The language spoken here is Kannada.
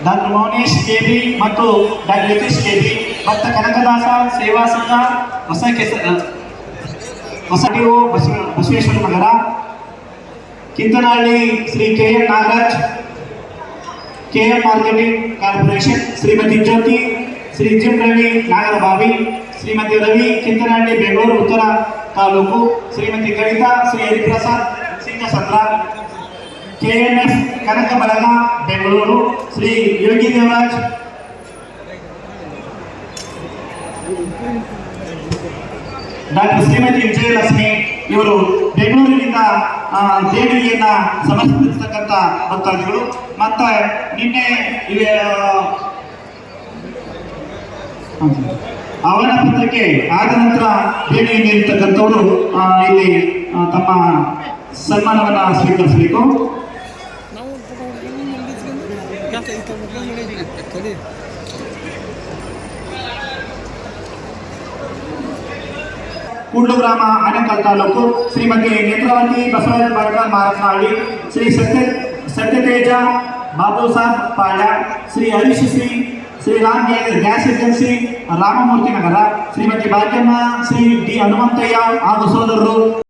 ಡಾಕ್ಟರ್ ಮೌನೇಶ್ ಕೆಬಿ ಮತ್ತು ಡಾಕ್ಟರ್ ಯತೀಶ್ ಕೆಬಿ, ಭಕ್ತ ಕನಕದಾಸ ಸೇವಾ ಸಂಘ ಹೊಸಟಿಒ Basaveshwara Nagara, Kinthanahalli Shri KM. Nagaraj, KM. Marketing corporation, Shrimati Jyoti, Shri gym Ravi Nagarabhavi, Shrimati Ravi Kinthanahalli Bengaluru Uttara taluk, Shrimati Kavitha Shri Hariprasad Singasandra, KMF Kanaka Balaga Bengaluru, Shri Yogi Devaraj, doctor Shrimati Vijayalakshmi ಇವರು ಬೆಂಗಳೂರಿನಿಂದ ದೇಣಿಗೆಯನ್ನ ಸಮರ್ಪಿಸತಕ್ಕಂಥ ಭಕ್ತಾದಿಗಳು. ಮತ್ತೆ ನಿನ್ನೆ ಆಹ್ವಾನ ಪತ್ರಿಕೆ ಆದ ನಂತರ ದೇಣಿಗೆ ನೀಡಿರ್ತಕ್ಕಂಥವರು ಇಲ್ಲಿ ತಮ್ಮ ಸನ್ಮಾನವನ್ನು ಸ್ವೀಕರಿಸಬೇಕು. ಕೂಡ್ಲು ಗ್ರಾಮ, ಆನೇಕಲ್ ತಾಲೂಕು, ಶ್ರೀಮತಿ ನೇತ್ರಾವತಿ ಬಸವರಾಜ ಬಾಳ್ಕರ್ ಮಾರನಹಳ್ಳಿ, ಶ್ರೀ ಸತ್ಯತೇಜ ಬಾಬು ಸಾಬ್ ಪಾಳ್ಯ, Shri Harish Shri Ram gas agency Ramamurthy Nagar, Shrimati Bhagyamma Shri D Hanumanthaiah ಹಾಗೂ ಸೋದರರು.